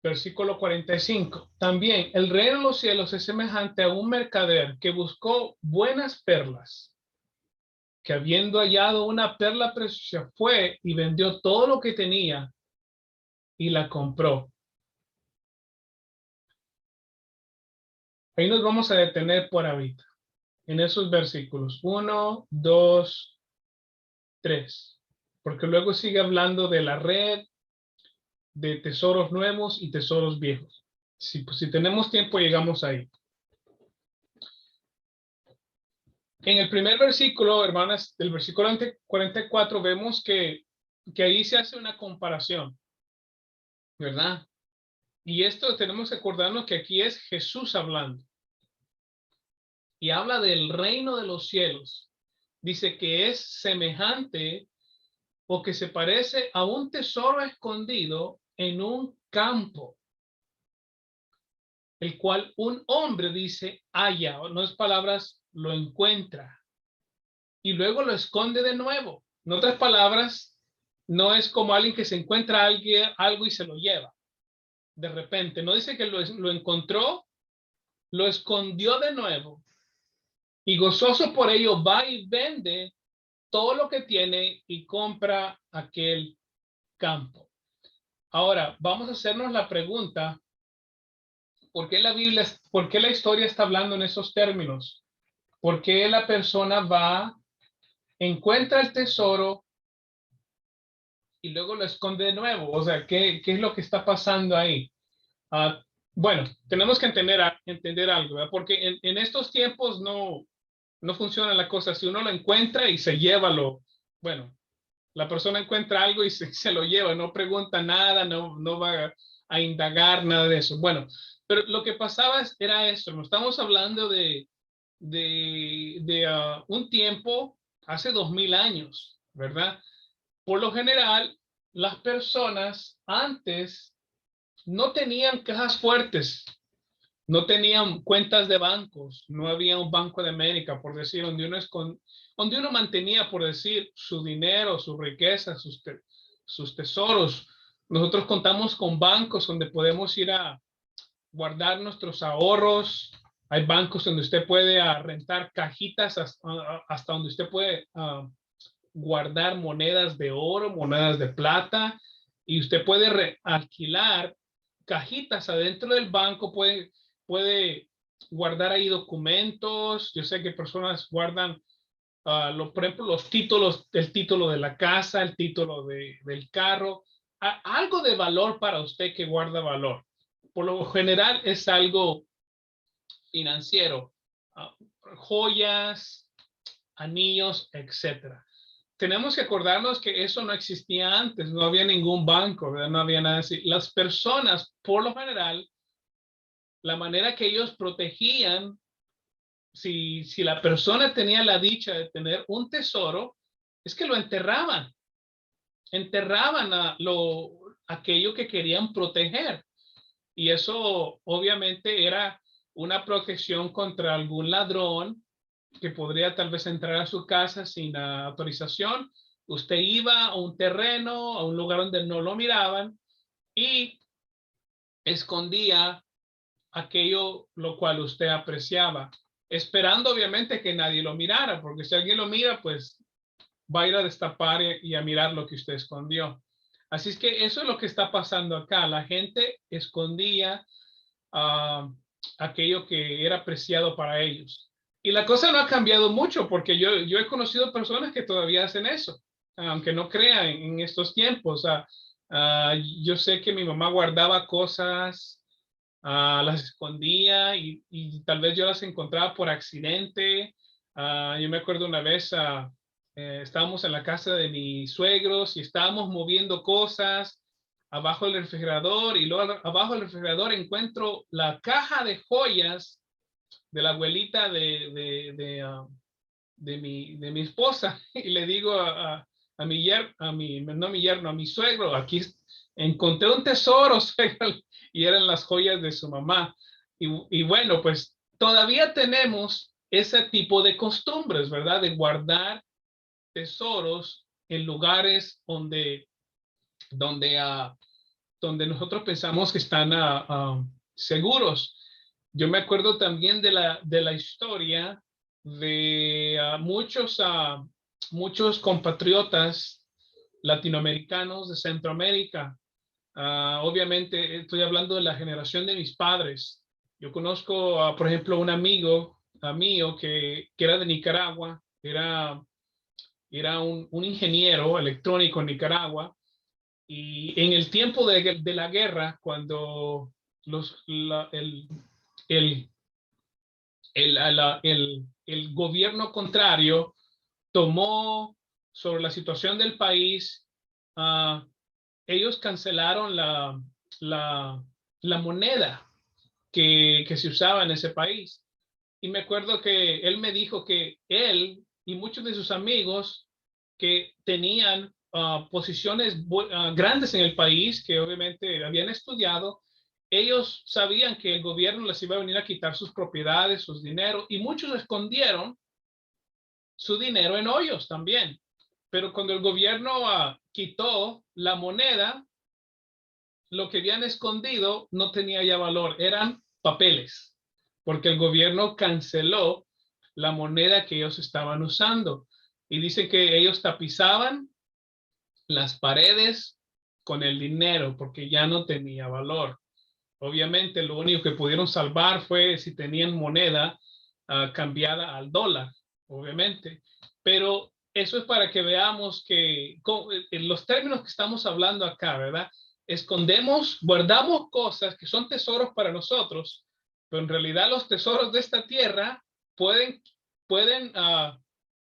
Versículo 45. También el reino de los cielos es semejante a un mercader que buscó buenas perlas, que habiendo hallado una perla preciosa, fue y vendió todo lo que tenía y la compró. Ahí nos vamos a detener por ahorita, en esos versículos 1, 2, 3. Porque luego sigue hablando de la red, de tesoros nuevos y tesoros viejos. Si tenemos tiempo, llegamos ahí. En el primer versículo, hermanas, del versículo 44, vemos que ahí se hace una comparación, ¿verdad? Y esto tenemos que acordarnos que aquí es Jesús hablando. Y habla del reino de los cielos. Dice que es semejante o que se parece a un tesoro escondido en un campo, el cual un hombre dice halla, o no es palabras, lo encuentra y luego lo esconde de nuevo. En otras palabras, no es como alguien que se encuentra algo y se lo lleva de repente. No dice que lo encontró, lo escondió de nuevo y gozoso por ello va y vende todo lo que tiene y compra aquel campo. Ahora, vamos a hacernos la pregunta, por qué la historia está hablando en esos términos? ¿Por qué la persona va, encuentra el tesoro y luego lo esconde de nuevo? O sea, ¿qué es lo que está pasando ahí? Bueno, tenemos que entender algo, ¿verdad? Porque en estos tiempos no funciona la cosa. Si uno lo encuentra y se lleva bueno, la persona encuentra algo y se lo lleva, no pregunta nada, no va a indagar nada de eso. Bueno, pero lo que pasaba era esto, no estamos hablando de un tiempo hace 2000 años, ¿verdad? Por lo general, las personas antes no tenían cajas fuertes, no tenían cuentas de bancos, no había un Banco de América, por decir, donde uno mantenía, por decir, su dinero, su riqueza, sus tesoros. Nosotros contamos con bancos donde podemos ir a guardar nuestros ahorros. Hay bancos donde usted puede rentar cajitas hasta donde usted puede guardar monedas de oro, monedas de plata, y usted puede alquilar cajitas adentro del banco, puede guardar ahí documentos. Yo sé que personas guardan, por ejemplo, los títulos, el título de la casa, el título del carro, algo de valor para usted que guarda valor. Por lo general es algo financiero, joyas, anillos, etcétera. Tenemos que acordarnos que eso no existía antes, no había ningún banco, ¿verdad? No había nada así. Las personas, por lo general, la manera que ellos protegían, si la persona tenía la dicha de tener un tesoro, es que lo enterraban aquello que querían proteger. Y eso obviamente era una protección contra algún ladrón que podría tal vez entrar a su casa sin autorización. Usted iba a un terreno, a un lugar donde no lo miraban y escondía aquello lo cual usted apreciaba, esperando obviamente que nadie lo mirara, porque si alguien lo mira, pues va a ir a destapar y a mirar lo que usted escondió. Así es que eso es lo que está pasando acá. La gente escondía aquello que era preciado para ellos. Y la cosa no ha cambiado mucho porque yo he conocido personas que todavía hacen eso, aunque no crean en estos tiempos. Yo sé que mi mamá guardaba cosas, las escondía y tal vez yo las encontraba por accidente. Yo me acuerdo una vez, estábamos en la casa de mis suegros y estábamos moviendo cosas abajo del refrigerador y luego abajo del refrigerador encuentro la caja de joyas de la abuelita de mi esposa y le digo a mi yerno, no mi yerno, a mi suegro, aquí encontré un tesoro, suegro, y eran las joyas de su mamá. Y bueno, pues todavía tenemos ese tipo de costumbres, ¿verdad? De guardar tesoros en lugares donde donde nosotros pensamos que están seguros. Yo me acuerdo también de la historia de muchos compatriotas latinoamericanos de Centroamérica. Obviamente estoy hablando de la generación de mis padres. Yo conozco, por ejemplo, un amigo mío que era de Nicaragua, era un ingeniero electrónico en Nicaragua, y en el tiempo de la guerra, cuando el, el gobierno contrario tomó sobre la situación del país, ellos cancelaron la, la moneda que se usaba en ese país. Y me acuerdo que él me dijo que él y muchos de sus amigos que tenían posiciones grandes en el país, que obviamente habían estudiado, ellos sabían que el gobierno les iba a venir a quitar sus propiedades, sus dineros, y muchos escondieron su dinero en hoyos también. Pero cuando el gobierno quitó la moneda, lo que habían escondido no tenía ya valor, eran papeles, porque el gobierno canceló la moneda que ellos estaban usando. Y dicen que ellos tapizaban las paredes con el dinero porque ya no tenía valor. Obviamente lo único que pudieron salvar fue si tenían moneda cambiada al dólar, obviamente. Pero eso es para que veamos que en los términos que estamos hablando acá, ¿verdad? Escondemos, guardamos cosas que son tesoros para nosotros, pero en realidad los tesoros de esta tierra pueden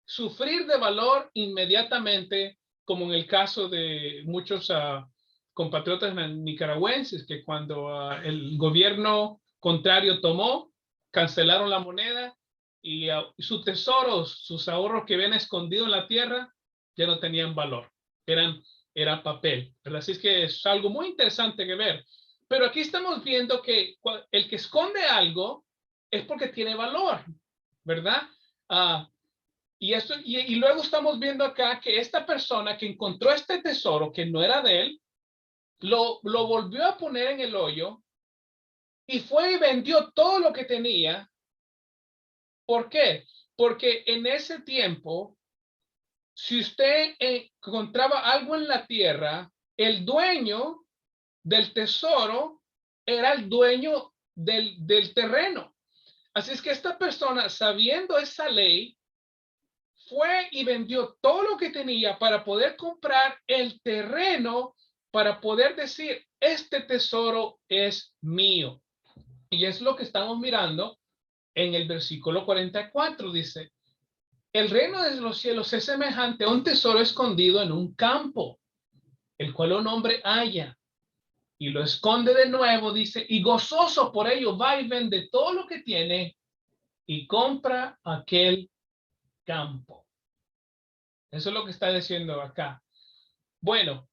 sufrir de valor inmediatamente, como en el caso de muchos compatriotas nicaragüenses, que cuando el gobierno contrario tomó, cancelaron la moneda y sus tesoros, sus ahorros que habían escondido en la tierra, ya no tenían valor, era papel, ¿verdad? Así es que es algo muy interesante que ver. Pero aquí estamos viendo que el que esconde algo es porque tiene valor, ¿verdad? Y luego estamos viendo acá que esta persona que encontró este tesoro que no era de él, lo volvió a poner en el hoyo y fue y vendió todo lo que tenía. ¿Por qué? Porque en ese tiempo, si usted encontraba algo en la tierra, el dueño del tesoro era el dueño del terreno. Así es que esta persona, sabiendo esa ley, fue y vendió todo lo que tenía para poder comprar el terreno, para poder decir, este tesoro es mío. Y es lo que estamos mirando en el versículo 44. Dice, el reino de los cielos es semejante a un tesoro escondido en un campo, el cual un hombre halla y lo esconde de nuevo, dice, y gozoso por ello va y vende todo lo que tiene y compra aquel campo. Eso es lo que está diciendo acá. Bueno,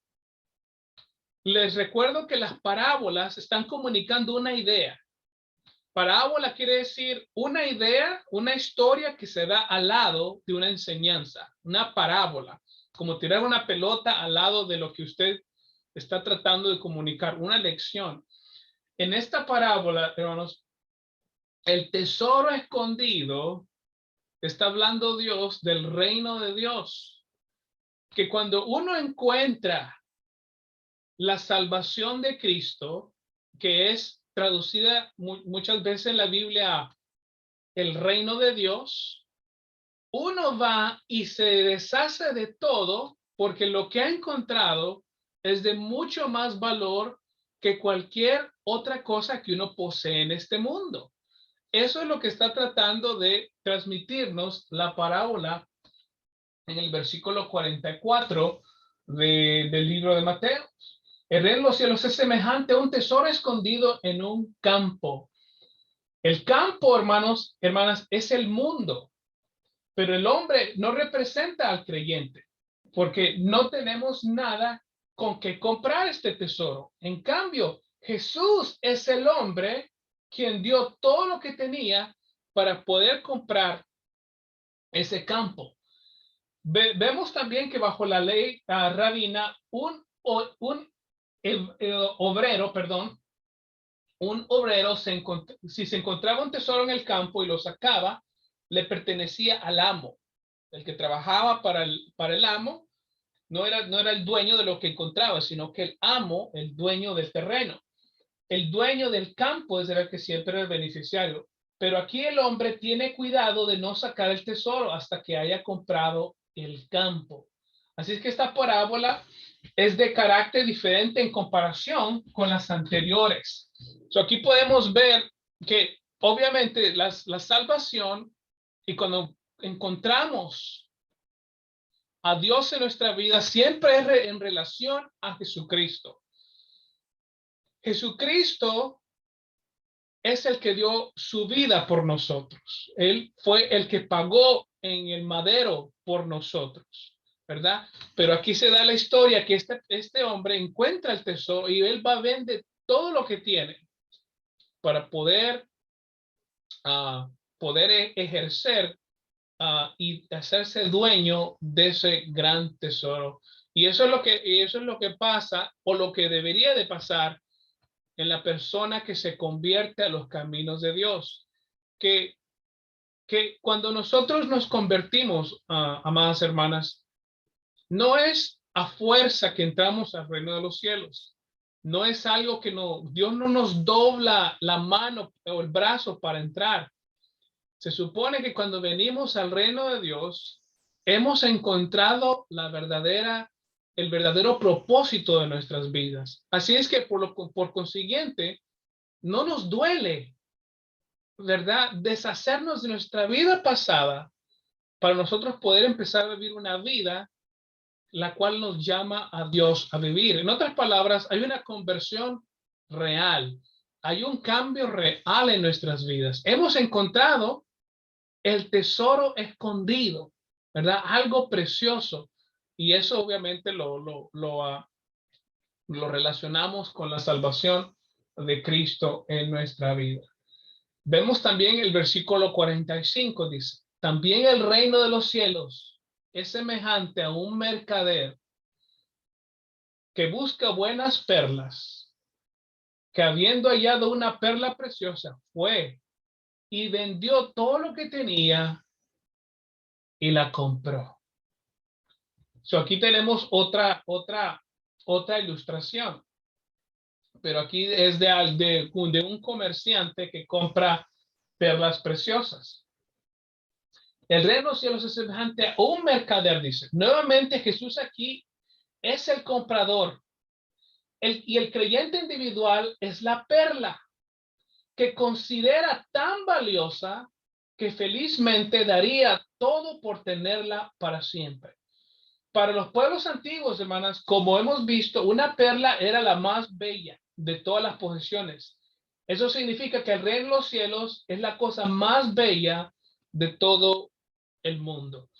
les recuerdo que las parábolas están comunicando una idea. Parábola quiere decir una idea, una historia que se da al lado de una enseñanza, una parábola, como tirar una pelota al lado de lo que usted está tratando de comunicar, una lección. En esta parábola, hermanos, el tesoro escondido, está hablando Dios del reino de Dios, que cuando uno encuentra la salvación de Cristo, que es traducida muchas veces en la Biblia el reino de Dios, uno va y se deshace de todo porque lo que ha encontrado es de mucho más valor que cualquier otra cosa que uno posee en este mundo. Eso es lo que está tratando de transmitirnos la parábola en el versículo 44 del libro de Mateo. El reino de los cielos es semejante a un tesoro escondido en un campo. El campo, hermanos, hermanas, es el mundo, pero el hombre no representa al creyente, porque no tenemos nada con que comprar este tesoro. En cambio, Jesús es el hombre quien dio todo lo que tenía para poder comprar ese campo. Vemos también que bajo la ley rabina, un obrero, perdón, un obrero si se encontraba un tesoro en el campo y lo sacaba, le pertenecía al amo. El que trabajaba para el amo no era el dueño de lo que encontraba, sino que el amo, el dueño del terreno. El dueño del campo es el que siempre es el beneficiario. Pero aquí el hombre tiene cuidado de no sacar el tesoro hasta que haya comprado el campo. Así es que esta parábola es de carácter diferente en comparación con las anteriores. Aquí podemos ver que obviamente la salvación, y cuando encontramos a Dios en nuestra vida, siempre es en relación a Jesucristo. Jesucristo es el que dio su vida por nosotros. Él fue el que pagó en el madero por nosotros, ¿verdad? Pero aquí se da la historia que este hombre encuentra el tesoro y él va a vender todo lo que tiene para poder ejercer y hacerse dueño de ese gran tesoro. Y eso es lo que pasa, o lo que debería de pasar en la persona que se convierte a los caminos de Dios. Que, que cuando nosotros nos convertimos, amadas hermanas, no es a fuerza que entramos al reino de los cielos. No es algo que Dios no nos dobla la mano o el brazo para entrar. Se supone que cuando venimos al reino de Dios, hemos encontrado el verdadero propósito de nuestras vidas. Así es que por consiguiente, no nos duele, ¿verdad?, deshacernos de nuestra vida pasada para nosotros poder empezar a vivir una vida la cual nos llama a Dios a vivir. En otras palabras, hay una conversión real, hay un cambio real en nuestras vidas. Hemos encontrado el tesoro escondido, ¿verdad? Algo precioso. Y eso obviamente lo relacionamos con la salvación de Cristo en nuestra vida. Vemos también el versículo 45, dice, también el reino de los cielos es semejante a un mercader que busca buenas perlas, que habiendo hallado una perla preciosa, fue y vendió todo lo que tenía y la compró. Aquí tenemos otra ilustración, pero aquí es de un comerciante que compra perlas preciosas. El reino de los cielos es semejante a un mercader, dice. Nuevamente Jesús aquí es el comprador. Y el creyente individual es la perla que considera tan valiosa que felizmente daría todo por tenerla para siempre. Para los pueblos antiguos, hermanas, como hemos visto, una perla era la más bella de todas las posesiones. Eso significa que el reino de los cielos es la cosa más bella de todo el mundo.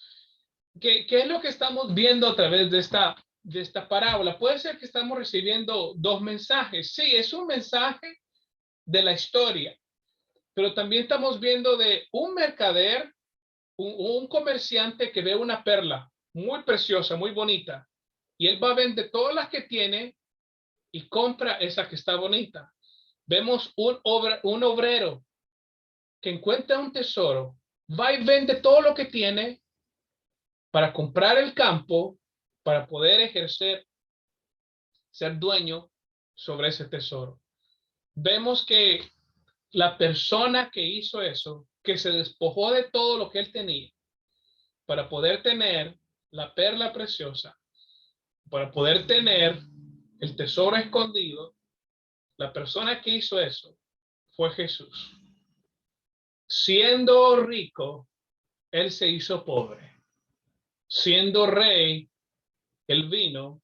¿Qué es lo que estamos viendo a través de esta parábola? Puede ser que estamos recibiendo dos mensajes. Sí, es un mensaje de la historia, pero también estamos viendo de un mercader, un comerciante que ve una perla muy preciosa, muy bonita, y él va a vender todas las que tiene y compra esa que está bonita. Vemos un obrero que encuentra un tesoro, va y vende todo lo que tiene para comprar el campo, para poder ejercer, ser dueño sobre ese tesoro. Vemos que la persona que hizo eso, que se despojó de todo lo que él tenía para poder tener la perla preciosa, para poder tener el tesoro escondido, la persona que hizo eso fue Jesús. Siendo rico, él se hizo pobre. Siendo rey, él vino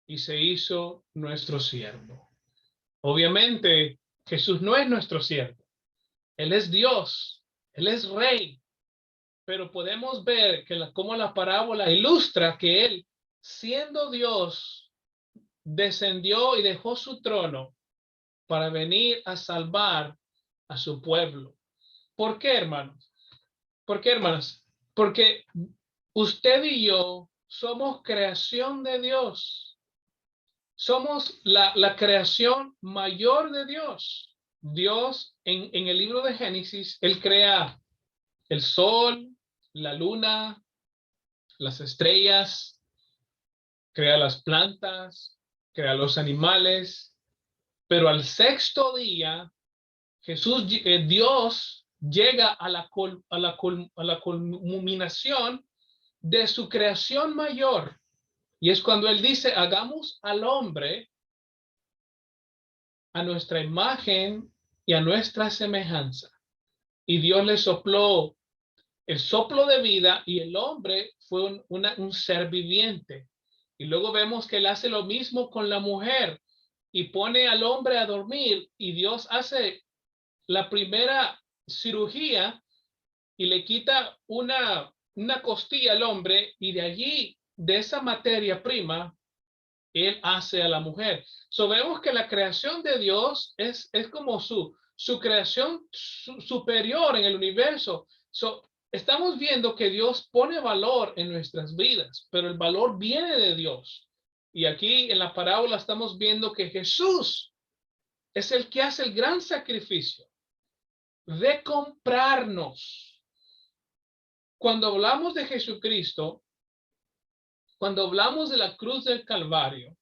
y se hizo nuestro siervo. Obviamente, Jesús no es nuestro siervo. Él es Dios, él es rey. Pero podemos ver cómo la parábola ilustra que él, siendo Dios, descendió y dejó su trono para venir a salvar a su pueblo. ¿Por qué, hermanos? ¿Por qué, hermanas? Porque usted y yo somos creación de Dios. Somos la creación mayor de Dios. Dios en el libro de Génesis, Él crea el sol, la luna, las estrellas, crea las plantas, crea los animales, pero al sexto día, Dios llega a la culminación de su creación mayor. Y es cuando Él dice, hagamos al hombre a nuestra imagen y a nuestra semejanza. Y Dios le sopló el soplo de vida y el hombre fue un ser viviente. Y luego vemos que Él hace lo mismo con la mujer y pone al hombre a dormir y Dios hace la primera cirugía y le quita una costilla al hombre y de allí, de esa materia prima, Él hace a la mujer. So, vemos que la creación de Dios es como su creación superior en el universo. So, estamos viendo que Dios pone valor en nuestras vidas, pero el valor viene de Dios. Y aquí en la parábola estamos viendo que Jesús es el que hace el gran sacrificio de comprarnos. Cuando hablamos de Jesucristo, cuando hablamos de la cruz del Calvario,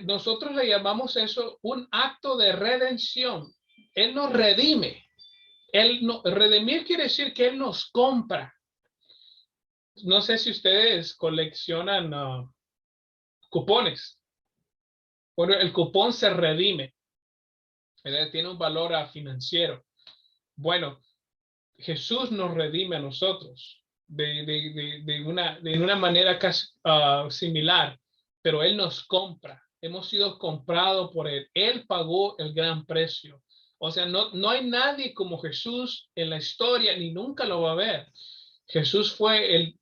nosotros le llamamos eso un acto de redención. Él nos redime. Redimir quiere decir que Él nos compra. No sé si ustedes coleccionan cupones. Bueno, el cupón se redime. Tiene un valor financiero. Bueno, Jesús nos redime a nosotros de una manera casi, similar, pero Él nos compra. Hemos sido comprados por Él. Él pagó el gran precio. O sea, no hay nadie como Jesús en la historia, ni nunca lo va a haber. Jesús fue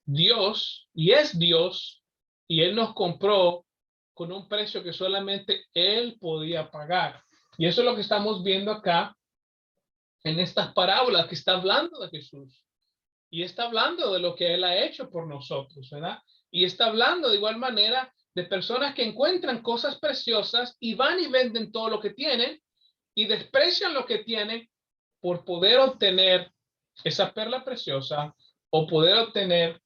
Dios y es Dios, y Él nos compró con un precio que solamente Él podía pagar. Y eso es lo que estamos viendo acá en estas parábolas, que está hablando de Jesús y está hablando de lo que Él ha hecho por nosotros, ¿verdad? Y está hablando de igual manera de personas que encuentran cosas preciosas y van y venden todo lo que tienen y desprecian lo que tienen por poder obtener esa perla preciosa o poder obtener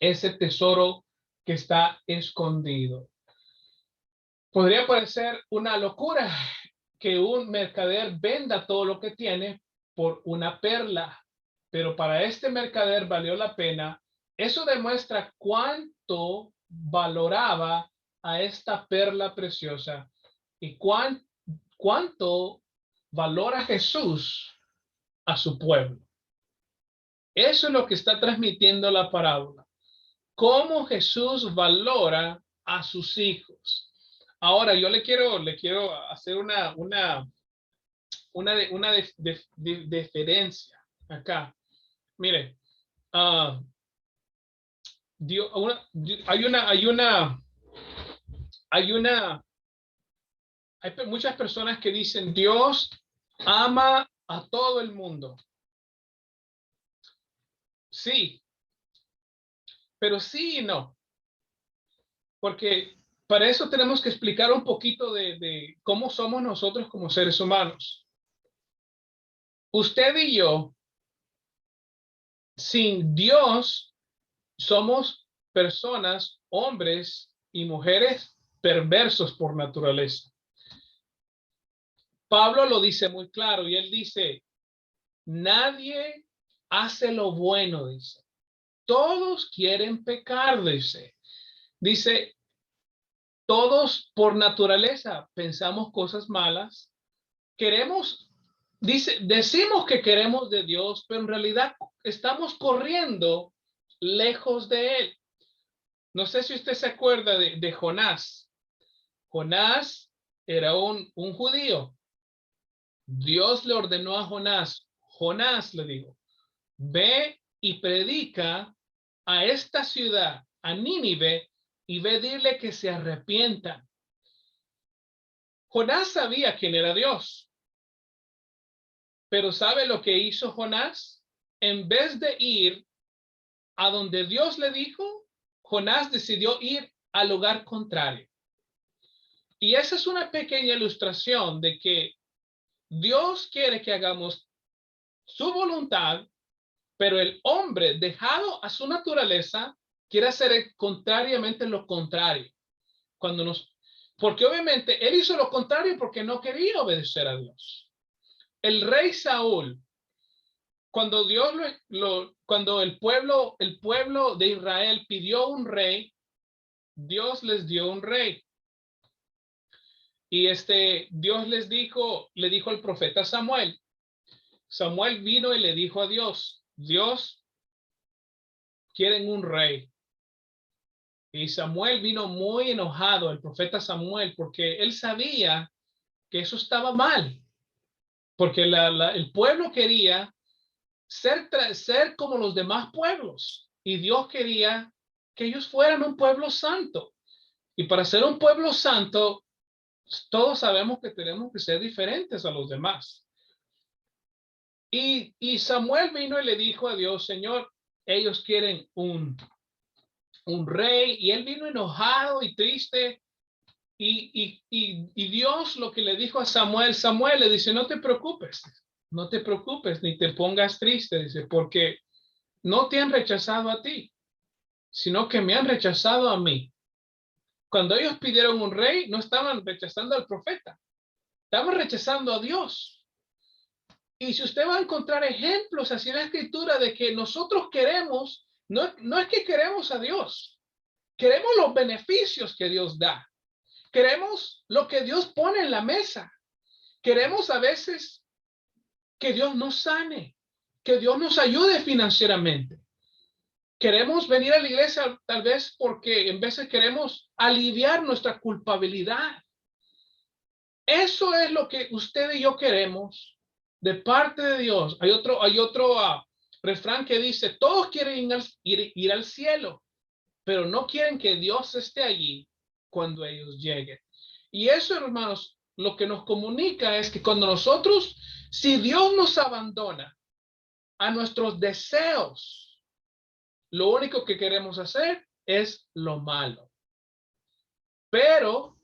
ese tesoro que está escondido. Podría parecer una locura que un mercader venda todo lo que tiene por una perla, pero para este mercader valió la pena. Eso demuestra cuánto valoraba a esta perla preciosa y cuánto valora Jesús a su pueblo. Eso es lo que está transmitiendo la parábola. Cómo Jesús valora a sus hijos. Ahora yo le quiero hacer una diferencia acá. Mire, Dios, hay muchas personas que dicen Dios ama a todo el mundo. Sí, pero sí y no, porque para eso tenemos que explicar un poquito de cómo somos nosotros como seres humanos. Usted y yo, sin Dios, somos personas, hombres y mujeres perversos por naturaleza. Pablo lo dice muy claro y él dice, nadie hace lo bueno, dice. Todos quieren pecar, dice. Dice, todos por naturaleza pensamos cosas malas, decimos que queremos de Dios, pero en realidad estamos corriendo lejos de Él. No sé si usted se acuerda de Jonás. Jonás era un judío. Dios le ordenó a Jonás le dijo, ve y predica a esta ciudad, a Nínive, y ve dile que se arrepientan. Jonás sabía quién era Dios, pero ¿sabe lo que hizo Jonás? En vez de ir a donde Dios le dijo, Jonás decidió ir al lugar contrario. Y esa es una pequeña ilustración de que Dios quiere que hagamos su voluntad, pero el hombre, dejado a su naturaleza, quiere hacer contrariamente lo contrario. Porque obviamente él hizo lo contrario porque no quería obedecer a Dios. El rey Saúl, cuando cuando el pueblo de Israel pidió un rey, Dios les dio un rey. Y Dios le dijo al profeta Samuel. Samuel vino y le dijo a Dios, quieren un rey. Y Samuel vino muy enojado, el profeta Samuel, porque él sabía que eso estaba mal. Porque el pueblo quería ser como los demás pueblos. Y Dios quería que ellos fueran un pueblo santo. Y para ser un pueblo santo, todos sabemos que tenemos que ser diferentes a los demás. Y Samuel vino y le dijo a Dios, Señor, ellos quieren un rey. Y él vino enojado y triste. Y Dios lo que le dijo a Samuel le dice, no te preocupes, ni te pongas triste, dice, porque no te han rechazado a ti, sino que me han rechazado a mí. Cuando ellos pidieron un rey, no estaban rechazando al profeta, estaban rechazando a Dios. Y si usted va a encontrar ejemplos así en la escritura de que nosotros queremos, no es que queremos a Dios, queremos los beneficios que Dios da. Queremos lo que Dios pone en la mesa. Queremos a veces que Dios nos sane, que Dios nos ayude financieramente. Queremos venir a la iglesia tal vez porque en veces queremos aliviar nuestra culpabilidad. Eso es lo que usted y yo queremos de parte de Dios. Hay otro refrán que dice, todos quieren ir al cielo, pero no quieren que Dios esté allí cuando ellos lleguen. Y eso, hermanos, lo que nos comunica es que cuando nosotros, si Dios nos abandona a nuestros deseos, lo único que queremos hacer es lo malo. Pero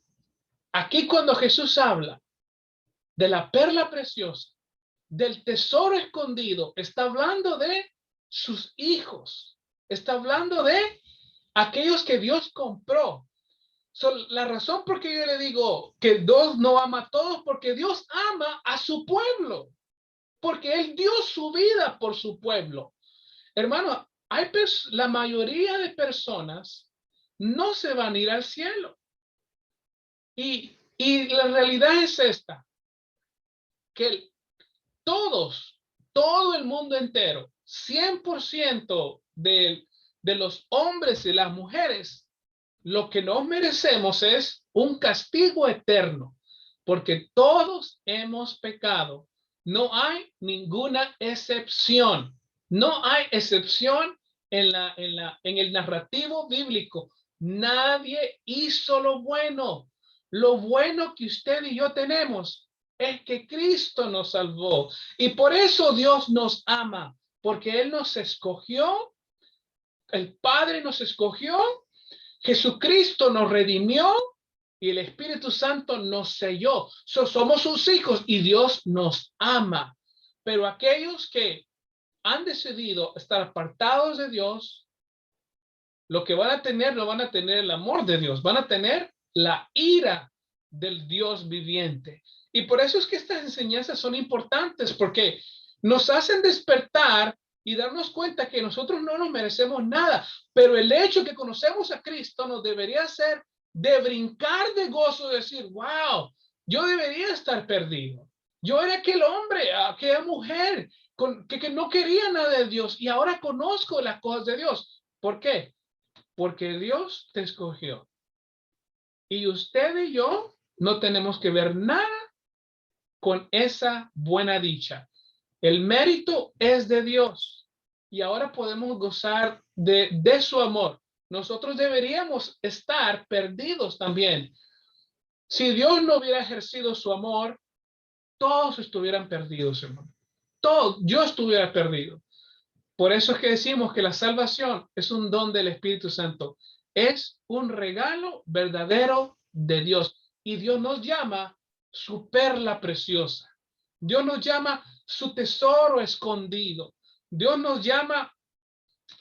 aquí cuando Jesús habla de la perla preciosa, del tesoro escondido, está hablando de sus hijos, está hablando de aquellos que Dios compró. La razón por qué yo le digo que Dios no ama a todos, porque Dios ama a su pueblo, porque Él dio su vida por su pueblo. Hermano, la mayoría de personas no se van a ir al cielo. Y la realidad es esta, que todo el mundo entero, 100% de los hombres y las mujeres, lo que nos merecemos es un castigo eterno, porque todos hemos pecado. No hay ninguna excepción. No hay excepción en el narrativo bíblico. Nadie hizo lo bueno. Lo bueno que usted y yo tenemos es que Cristo nos salvó. Y por eso Dios nos ama, porque Él nos escogió, el Padre nos escogió, Jesucristo nos redimió y el Espíritu Santo nos selló. Somos sus hijos y Dios nos ama. Pero aquellos que han decidido estar apartados de Dios, lo que van a tener, no van a tener el amor de Dios, van a tener la ira del Dios viviente. Y por eso es que estas enseñanzas son importantes, porque nos hacen despertar y darnos cuenta que nosotros no nos merecemos nada, pero el hecho que conocemos a Cristo nos debería hacer de brincar de gozo, decir, wow, yo debería estar perdido. Yo era aquel hombre, aquella mujer que no quería nada de Dios y ahora conozco las cosas de Dios. ¿Por qué? Porque Dios te escogió. Y usted y yo no tenemos que ver nada con esa buena dicha. El mérito es de Dios y ahora podemos gozar de su amor. Nosotros deberíamos estar perdidos también. Si Dios no hubiera ejercido su amor, todos estuvieran perdidos, hermano. Yo estuviera perdido. Por eso es que decimos que la salvación es un don del Espíritu Santo. es un regalo verdadero de Dios. Y Dios nos llama su perla preciosa. Dios nos llama su tesoro escondido. Dios nos llama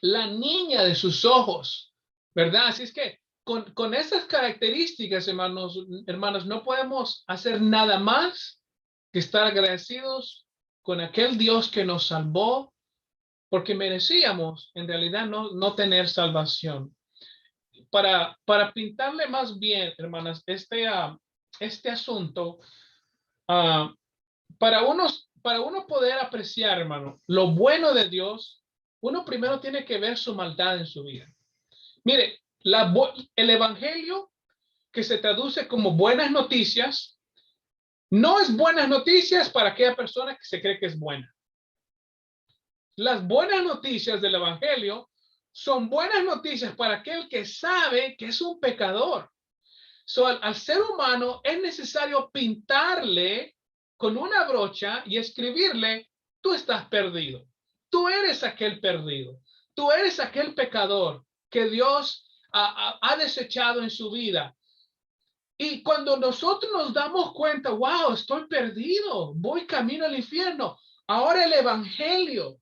la niña de sus ojos, ¿verdad? Así es que con esas características, hermanos, no podemos hacer nada más que estar agradecidos con aquel Dios que nos salvó, porque merecíamos en realidad no tener salvación. Para pintarle más bien, hermanas, este asunto, uh, para uno poder apreciar, hermano, lo bueno de Dios, uno primero tiene que ver su maldad en su vida. Mire, el evangelio que se traduce como buenas noticias, no es buenas noticias para aquella persona que se cree que es buena. Las buenas noticias del evangelio son buenas noticias para aquel que sabe que es un pecador. Al ser humano es necesario pintarle con una brocha y escribirle: tú estás perdido, tú eres aquel perdido, tú eres aquel pecador que Dios ha desechado en su vida. Y cuando nosotros nos damos cuenta, wow, estoy perdido, voy camino al infierno, ahora el evangelio,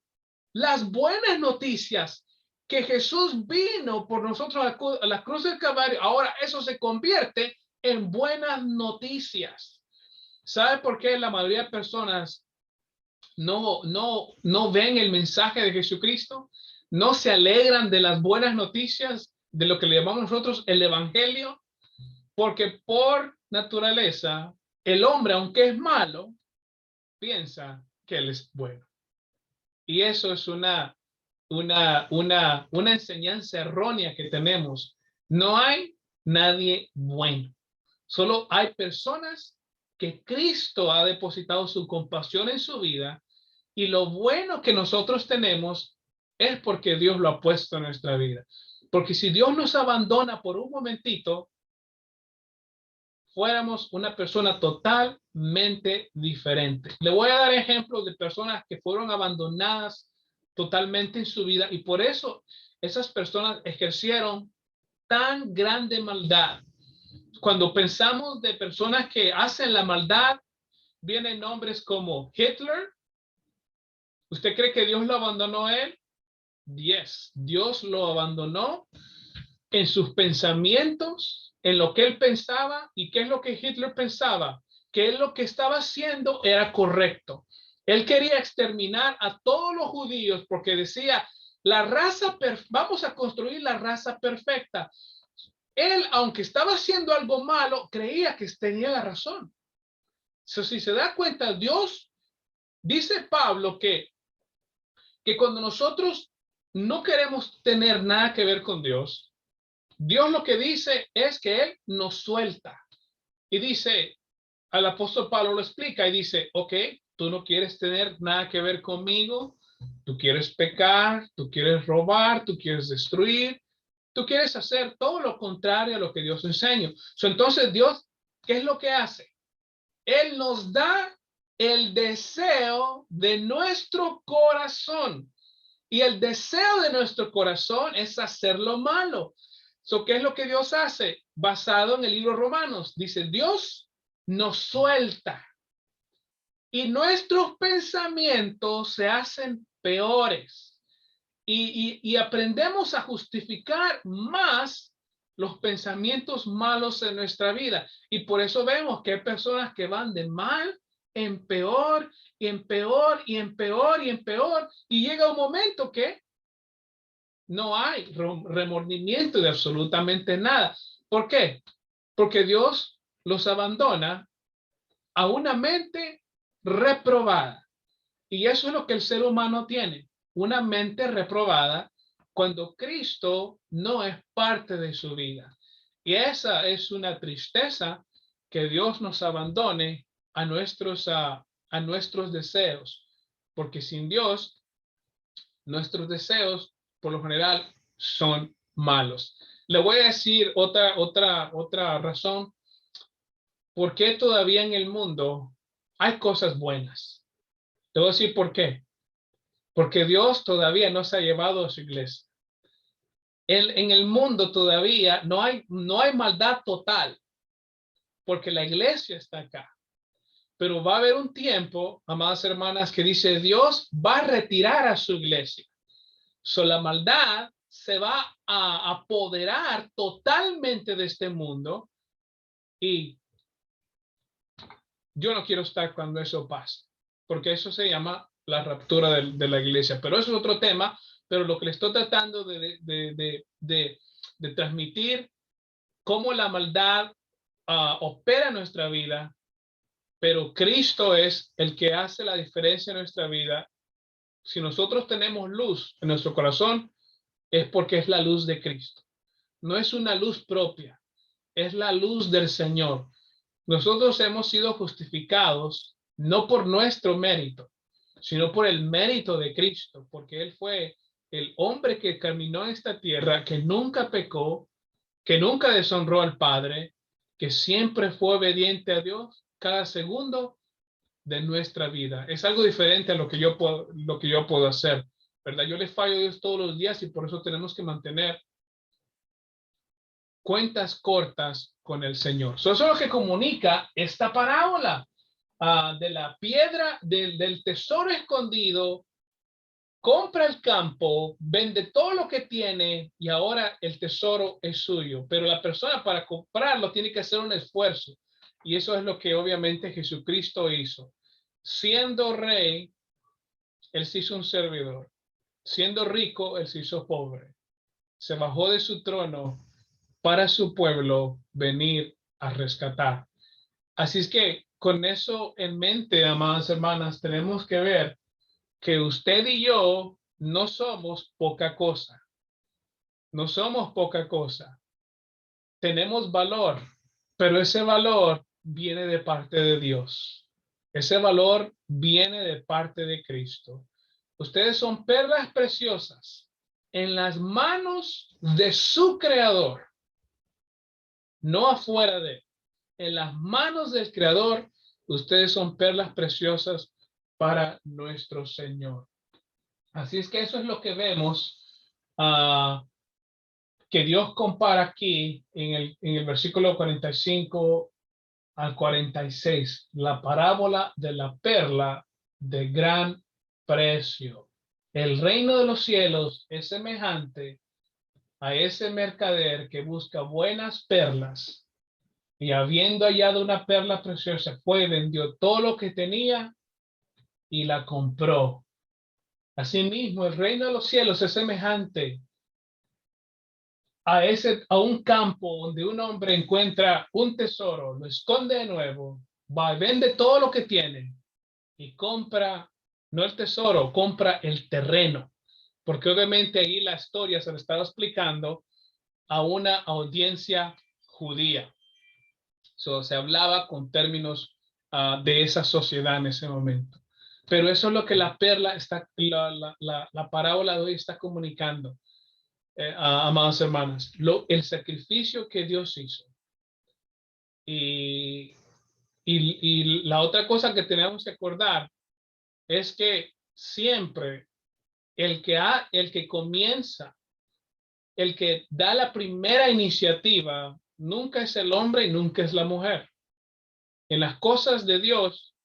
las buenas noticias, que Jesús vino por nosotros a la cruz del Calvario, ahora eso se convierte en buenas noticias. ¿Sabe por qué la mayoría de personas no ven el mensaje de Jesucristo? No se alegran de las buenas noticias, de lo que le llamamos nosotros el evangelio, porque por naturaleza el hombre, aunque es malo, piensa que él es bueno. Y eso es una enseñanza errónea que tenemos. No hay nadie bueno. Solo hay personas que Cristo ha depositado su compasión en su vida, y lo bueno que nosotros tenemos es porque Dios lo ha puesto en nuestra vida. Porque si Dios nos abandona por un momentito, fuéramos una persona totalmente diferente. Le voy a dar ejemplos de personas que fueron abandonadas totalmente en su vida, y por eso esas personas ejercieron tan grande maldad. Cuando pensamos de personas que hacen la maldad, vienen nombres como Hitler. ¿Usted cree que Dios lo abandonó a él? Yes, Dios lo abandonó en sus pensamientos, en lo que él pensaba. ¿Y qué es lo que Hitler pensaba? Que él lo que estaba haciendo era correcto. Él quería exterminar a todos los judíos porque decía, vamos a construir la raza perfecta. Él, aunque estaba haciendo algo malo, creía que tenía la razón. Si se da cuenta, Dios, dice Pablo, que cuando nosotros no queremos tener nada que ver con Dios, Dios lo que dice es que Él nos suelta. Y dice, al apóstol Pablo lo explica y dice, ok, tú no quieres tener nada que ver conmigo, tú quieres pecar, tú quieres robar, tú quieres destruir, tú quieres hacer todo lo contrario a lo que Dios enseña. Entonces Dios, ¿qué es lo que hace? Él nos da el deseo de nuestro corazón. Y el deseo de nuestro corazón es hacer lo malo. ¿Qué es lo que Dios hace? Basado en el libro Romanos. Dice, Dios nos suelta y nuestros pensamientos se hacen peores. Y aprendemos a justificar más los pensamientos malos en nuestra vida. Y por eso vemos que hay personas que van de mal en peor y en peor y en peor y en peor. Y llega un momento que no hay remordimiento de absolutamente nada. ¿Por qué? Porque Dios los abandona a una mente reprobada. Y eso es lo que el ser humano tiene, una mente reprobada cuando Cristo no es parte de su vida. Y esa es una tristeza, que Dios nos abandone a nuestros deseos, porque sin Dios nuestros deseos por lo general son malos. Le voy a decir otra razón por qué todavía en el mundo hay cosas buenas. Le voy a decir por qué. Porque Dios todavía no se ha llevado a su iglesia. En el mundo todavía no hay maldad total, porque la iglesia está acá. Pero va a haber un tiempo, amadas hermanas, que dice Dios va a retirar a su iglesia. La maldad se va a apoderar totalmente de este mundo y yo no quiero estar cuando eso pase, porque eso se llama la raptura de la iglesia. Pero eso es otro tema, pero lo que le estoy tratando de transmitir, cómo la maldad opera en nuestra vida, pero Cristo es el que hace la diferencia en nuestra vida. Si nosotros tenemos luz en nuestro corazón, es porque es la luz de Cristo. No es una luz propia, es la luz del Señor. Nosotros hemos sido justificados no por nuestro mérito, sino por el mérito de Cristo, porque Él fue el hombre que caminó en esta tierra, que nunca pecó, que nunca deshonró al Padre, que siempre fue obediente a Dios cada segundo de nuestra vida. Es algo diferente a lo que yo puedo hacer, ¿verdad? Yo le fallo a Dios todos los días y por eso tenemos que mantener cuentas cortas con el Señor. Eso es lo que comunica esta parábola de la piedra, del tesoro escondido. Compra el campo, vende todo lo que tiene y ahora el tesoro es suyo. Pero la persona para comprarlo tiene que hacer un esfuerzo. Y eso es lo que obviamente Jesucristo hizo. Siendo rey, Él se hizo un servidor. Siendo rico, Él se hizo pobre. Se bajó de su trono para su pueblo venir a rescatar. Así es que con eso en mente, amadas hermanas, tenemos que ver que usted y yo no somos poca cosa. No somos poca cosa. Tenemos valor, pero ese valor viene de parte de Dios. Ese valor viene de parte de Cristo. Ustedes son perlas preciosas en las manos de su creador, no afuera de él. En las manos del creador, ustedes son perlas preciosas para nuestro Señor. Así es que eso es lo que vemos que Dios compara aquí en el versículo 45 al 46, la parábola de la perla de gran precio. El reino de los cielos es semejante a ese mercader que busca buenas perlas y habiendo hallado una perla preciosa, fue, vendió todo lo que tenía y la compró. Asimismo, el reino de los cielos es semejante a un campo donde un hombre encuentra un tesoro, lo esconde de nuevo, va y vende todo lo que tiene y compra, no el tesoro, compra el terreno, porque obviamente ahí la historia se le estaba explicando a una audiencia judía. Se hablaba con términos de esa sociedad en ese momento. Pero eso es lo que la perla está, la parábola de hoy está comunicando, amadas hermanas, el sacrificio que Dios hizo. Y, y la otra cosa que tenemos que acordar es que siempre el que comienza, el que da la primera iniciativa, nunca es el hombre y nunca es la mujer. En las cosas de Dios,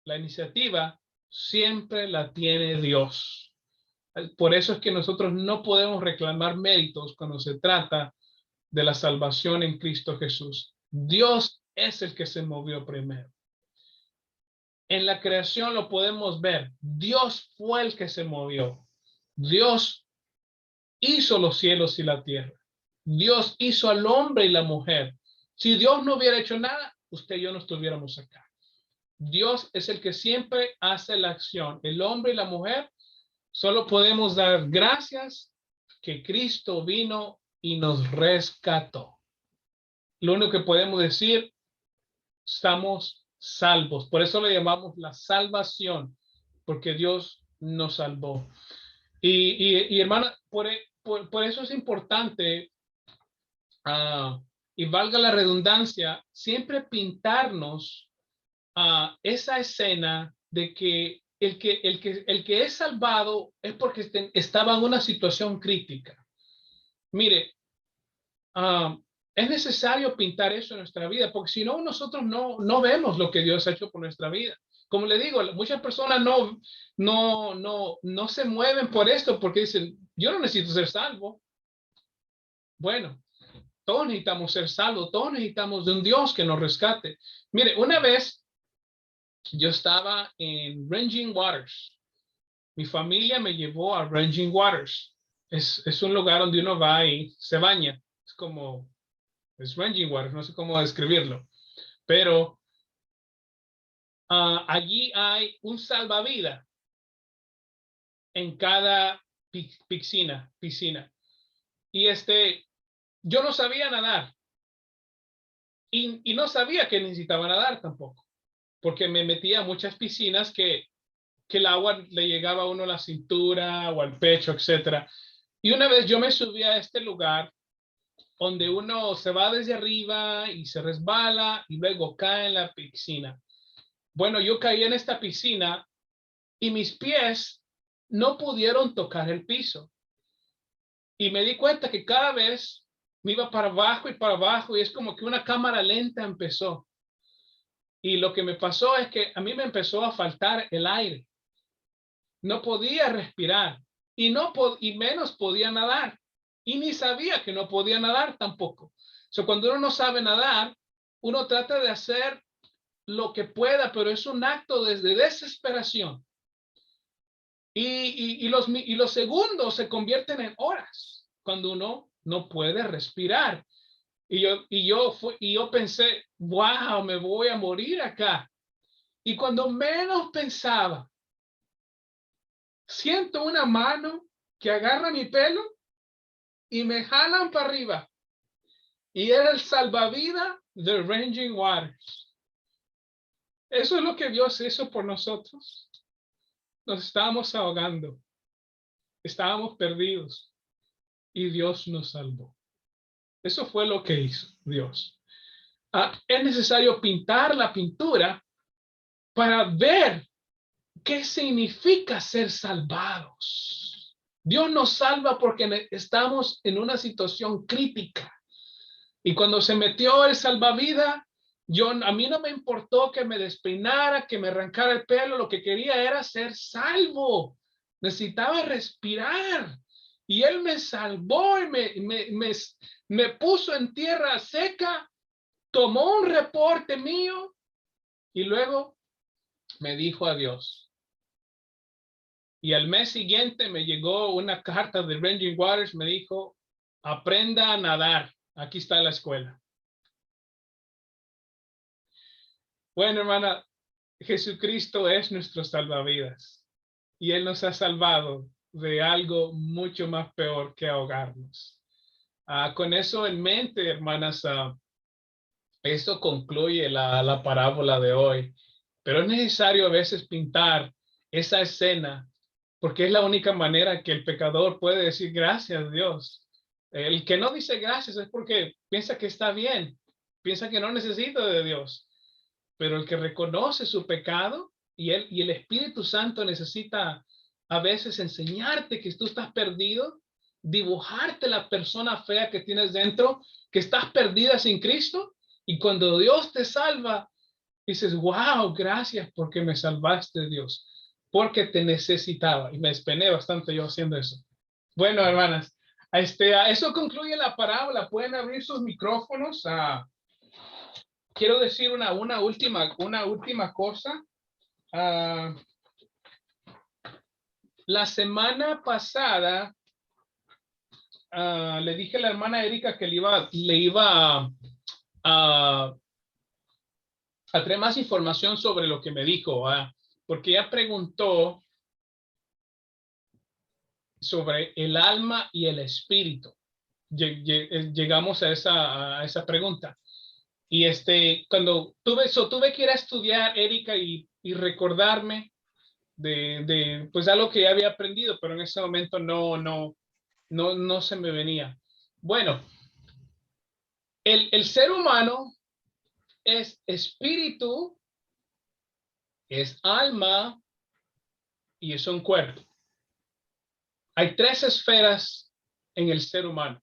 la iniciativa siempre la tiene Dios. Por eso es que nosotros no podemos reclamar méritos cuando se trata de la salvación en Cristo Jesús. Dios es el que se movió primero. En la creación lo podemos ver. Dios fue el que se movió. Dios hizo los cielos y la tierra. Dios hizo al hombre y la mujer. Si Dios no hubiera hecho nada, usted y yo no estuviéramos acá. Dios es el que siempre hace la acción. El hombre y la mujer solo podemos dar gracias que Cristo vino y nos rescató. Lo único que podemos decir, estamos salvos. Por eso le llamamos la salvación, porque Dios nos salvó. Y hermana, por eso es importante, y valga la redundancia, siempre pintarnos esa escena de que el que es salvado es porque estaba en una situación crítica. Mire, es necesario pintar eso en nuestra vida, porque si no, nosotros no vemos lo que Dios ha hecho por nuestra vida. Como le digo, muchas personas no se mueven por esto porque dicen, yo no necesito ser salvo. Bueno, todos necesitamos ser salvos, todos necesitamos de un Dios que nos rescate. Mire, una vez yo estaba en Raging Waters. Mi familia me llevó a Raging Waters. Es un lugar donde uno va y se baña. Es Raging Waters, no sé cómo describirlo. Pero allí hay un salvavidas en cada piscina. Y yo no sabía nadar. Y no sabía que necesitaba nadar tampoco. Porque me metía a muchas piscinas que el agua le llegaba a uno a la cintura o al pecho, etcétera. Y una vez yo me subí a este lugar donde uno se va desde arriba y se resbala y luego cae en la piscina. Bueno, yo caí en esta piscina y mis pies no pudieron tocar el piso. Y me di cuenta que cada vez me iba para abajo y para abajo y es como que una cámara lenta empezó. Y lo que me pasó es que a mí me empezó a faltar el aire. No podía respirar y menos podía nadar. Y ni sabía que no podía nadar tampoco. Cuando uno no sabe nadar, uno trata de hacer lo que pueda, pero es un acto de desesperación. Y los segundos se convierten en horas cuando uno no puede respirar. Y yo pensé, wow, me voy a morir acá. Y cuando menos pensaba, siento una mano que agarra mi pelo y me jalan para arriba. Y era el salvavidas de Raging Waters. Eso es lo que Dios hizo por nosotros. Nos estábamos ahogando, estábamos perdidos y Dios nos salvó. Eso fue lo que hizo Dios. Es necesario pintar la pintura para ver qué significa ser salvados. Dios nos salva porque estamos en una situación crítica. Y cuando se metió el salvavidas, a mí no me importó que me despeinara, que me arrancara el pelo, lo que quería era ser salvo. Necesitaba respirar. Y él me salvó y me puso en tierra seca, tomó un reporte mío y luego me dijo adiós. Y al mes siguiente me llegó una carta de Raging Waters, me dijo, aprenda a nadar, aquí está la escuela. Bueno, hermana, Jesucristo es nuestro salvavidas y Él nos ha salvado de algo mucho más peor que ahogarnos. Con eso en mente, hermanas, esto concluye la parábola de hoy, pero es necesario a veces pintar esa escena porque es la única manera que el pecador puede decir gracias a Dios. El que no dice gracias es porque piensa que está bien, piensa que no necesita de Dios. Pero el que reconoce su pecado y el Espíritu Santo necesita a veces enseñarte que tú estás perdido, dibujarte la persona fea que tienes dentro, que estás perdida sin Cristo, y cuando Dios te salva, dices, wow, gracias porque me salvaste, Dios, porque te necesitaba. Y me despené bastante yo haciendo eso. Bueno, hermanas, eso concluye la parábola. Pueden abrir sus micrófonos. Quiero decir una última cosa. La semana pasada le dije a la hermana Erika que le iba a traer más información sobre lo que me dijo, porque ella preguntó sobre el alma y el espíritu. Llegamos a esa pregunta. Y cuando tuve que ir a estudiar, Erika, y recordarme pues algo que ya había aprendido, pero en ese momento no se me venía. Bueno, el ser humano es espíritu, es alma y es un cuerpo. Hay tres esferas en el ser humano.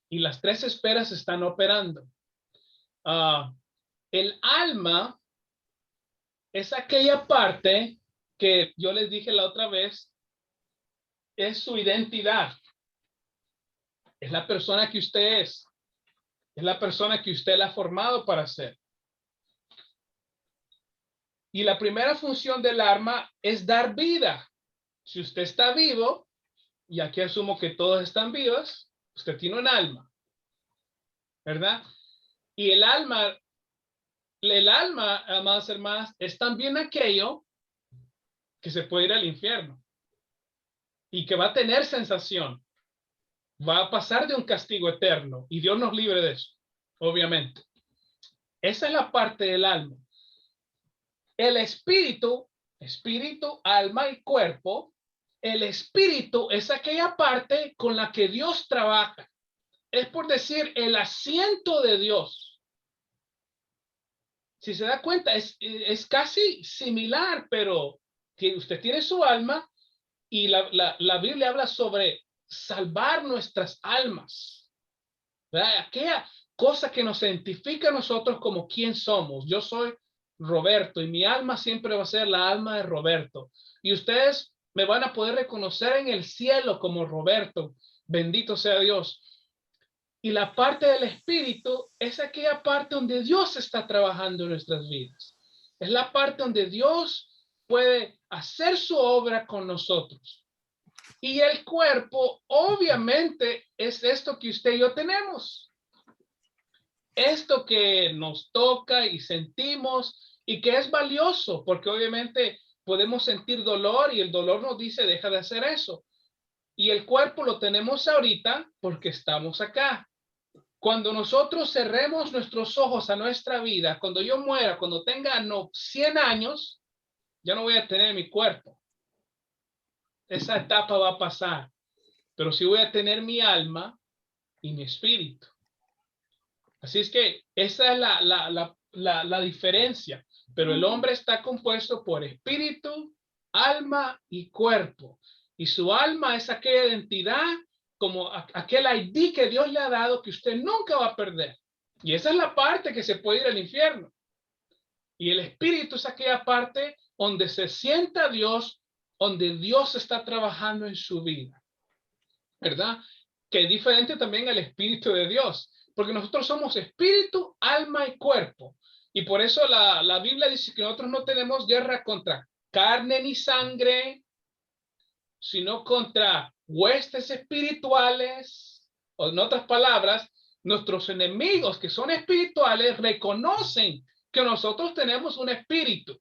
y las tres esferas están operando. El alma es aquella parte que yo les dije la otra vez, es su identidad. Es la persona que usted es. Es la persona que usted la ha formado para ser. Y la primera función del alma es dar vida. Si usted está vivo, y aquí asumo que todos están vivos, usted tiene un alma, ¿verdad? Y el alma, amados hermanos, es también aquello que se puede ir al infierno y que va a tener sensación. Va a pasar de un castigo eterno y Dios nos libre de eso, obviamente. Esa es la parte del alma. El espíritu, alma y cuerpo, el espíritu es aquella parte con la que Dios trabaja. Es por decir, el asiento de Dios. Si se da cuenta, es casi similar, pero usted tiene su alma y la Biblia habla sobre salvar nuestras almas, ¿verdad? Aquella cosa que nos identifica a nosotros como quién somos. Yo soy Roberto y mi alma siempre va a ser la alma de Roberto. Y ustedes me van a poder reconocer en el cielo como Roberto. Bendito sea Dios. Y la parte del espíritu es aquella parte donde Dios está trabajando en nuestras vidas. Es la parte donde Dios puede hacer su obra con nosotros. Y el cuerpo, obviamente, es esto que usted y yo tenemos. Esto que nos toca y sentimos y que es valioso, porque obviamente podemos sentir dolor y el dolor nos dice, deja de hacer eso. Y el cuerpo lo tenemos ahorita porque estamos acá. Cuando nosotros cerremos nuestros ojos a nuestra vida, cuando yo muera, cuando tenga 100 años, ya no voy a tener mi cuerpo. Esa etapa va a pasar. Pero sí voy a tener mi alma y mi espíritu. Así es que esa es la diferencia. Pero el hombre está compuesto por espíritu, alma y cuerpo. Y su alma es aquella identidad, como aquel ID que Dios le ha dado que usted nunca va a perder. Y esa es la parte que se puede ir al infierno. Y el espíritu es aquella parte donde se sienta Dios, donde Dios está trabajando en su vida. ¿Verdad? Que es diferente también al espíritu de Dios. Porque nosotros somos espíritu, alma y cuerpo. Y por eso la Biblia dice que nosotros no tenemos guerra contra carne ni sangre, sino contra huestes espirituales. O en otras palabras, nuestros enemigos que son espirituales reconocen que nosotros tenemos un espíritu.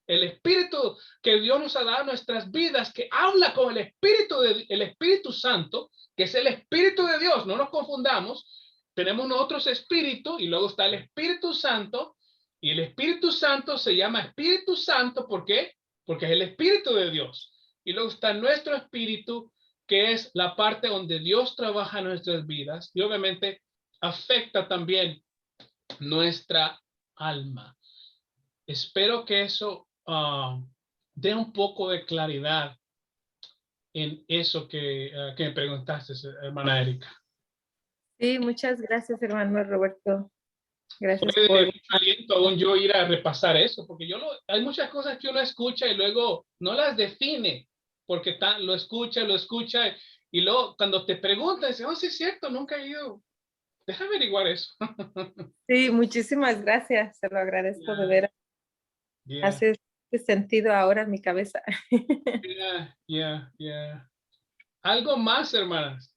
El espíritu que Dios nos ha dado en nuestras vidas, que habla con el Espíritu Santo, que es el Espíritu de Dios. No nos confundamos. Tenemos nosotros espíritu y luego está el Espíritu Santo. Y el Espíritu Santo se llama Espíritu Santo. ¿Por qué? Porque es el Espíritu de Dios. Y luego está nuestro espíritu, que es la parte donde Dios trabaja en nuestras vidas. Y obviamente afecta también nuestra alma. Espero que eso dé un poco de claridad en eso que me preguntaste, hermana Erika. Sí, muchas gracias, hermano Roberto. Gracias Fue de por... mucho aliento aún yo ir a repasar eso, porque hay muchas cosas que uno escucha y luego no las define, porque lo escucha, y luego cuando te preguntan, dice, oh, sí es cierto, nunca he ido. Deja averiguar eso. Sí, muchísimas gracias, se lo agradezco de veras. Yeah, Hace sentido ahora en mi cabeza. yeah. Algo más, hermanas.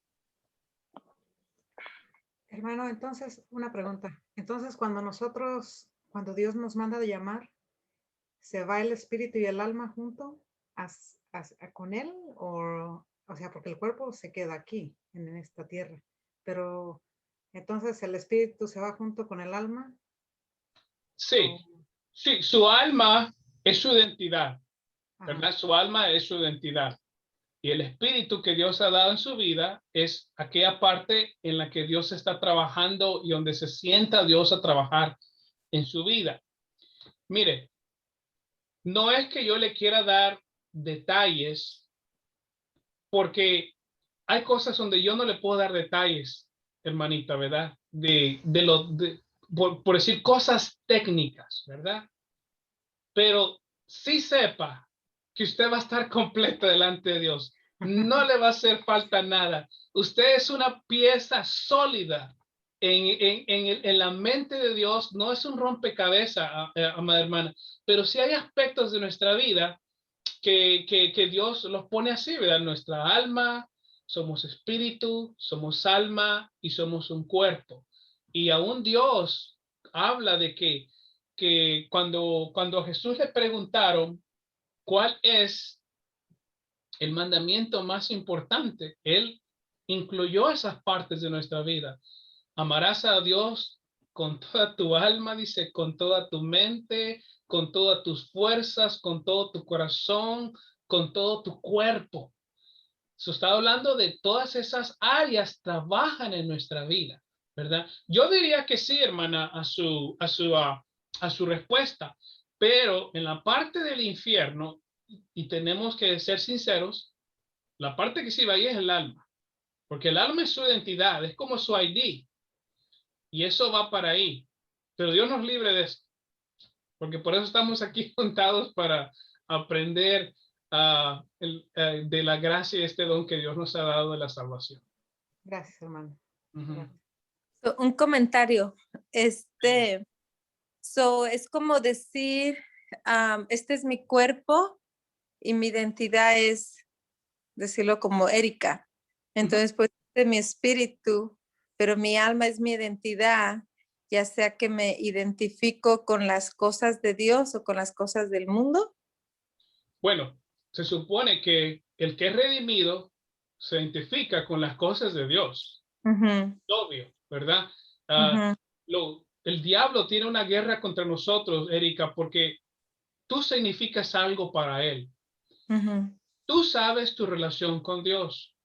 Hermano, entonces, una pregunta. Entonces, cuando Dios nos manda de llamar, ¿se va el espíritu y el alma junto con él? O sea, porque el cuerpo se queda aquí, en esta tierra. Pero, entonces, ¿el espíritu se va junto con el alma? Sí, sí, su alma es su identidad, Ajá. ¿verdad? Su alma es su identidad. Y el espíritu que Dios ha dado en su vida es aquella parte en la que Dios está trabajando y donde se sienta Dios a trabajar en su vida. Mire, no es que yo le quiera dar detalles, porque hay cosas donde yo no le puedo dar detalles, hermanita, ¿verdad? Por decir cosas técnicas, ¿verdad? Pero sí sepa que usted va a estar completo delante de Dios. No le va a hacer falta nada. Usted es una pieza sólida en la mente de Dios. No es un rompecabezas, amada hermana, pero sí hay aspectos de nuestra vida que Dios los pone así, ¿verdad? Nuestra alma, somos espíritu, somos alma y somos un cuerpo. Y aún Dios habla de que cuando a Jesús le preguntaron cuál es el mandamiento más importante, Él incluyó esas partes de nuestra vida. Amarás a Dios con toda tu alma, dice, con toda tu mente, con todas tus fuerzas, con todo tu corazón, con todo tu cuerpo. Se está hablando de todas esas áreas trabajan en nuestra vida, ¿verdad? Yo diría que sí, hermana, a su respuesta, pero en la parte del infierno, y tenemos que ser sinceros, la parte que sí va ahí es el alma, porque el alma es su identidad, es como su ID, y eso va para ahí. Pero Dios nos libre de eso, porque por eso estamos aquí juntados para aprender de la gracia y este don que Dios nos ha dado de la salvación. Gracias, hermano. Ujú. Un comentario. Es como decir, este es mi cuerpo y mi identidad es decirlo como Erika. Entonces, pues, de mi espíritu, pero mi alma es mi identidad, ya sea que me identifico con las cosas de Dios o con las cosas del mundo. Bueno, se supone que el que es redimido se identifica con las cosas de Dios. Uh-huh. Obvio, ¿verdad? El diablo tiene una guerra contra nosotros, Erika, porque tú significas algo para él. Uh-huh. Tú sabes tu relación con Dios.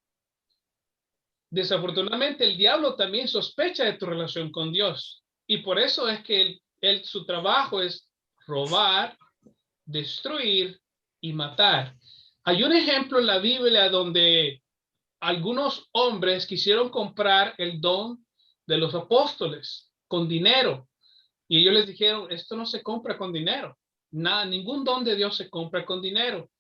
Desafortunadamente, el diablo también sospecha de tu relación con Dios. Y por eso es que su trabajo es robar, destruir y matar. Hay un ejemplo en la Biblia donde algunos hombres quisieron comprar el don de los apóstoles con dinero. Y ellos les dijeron, esto no se compra con dinero. Nada, ningún don de Dios se compra con dinero.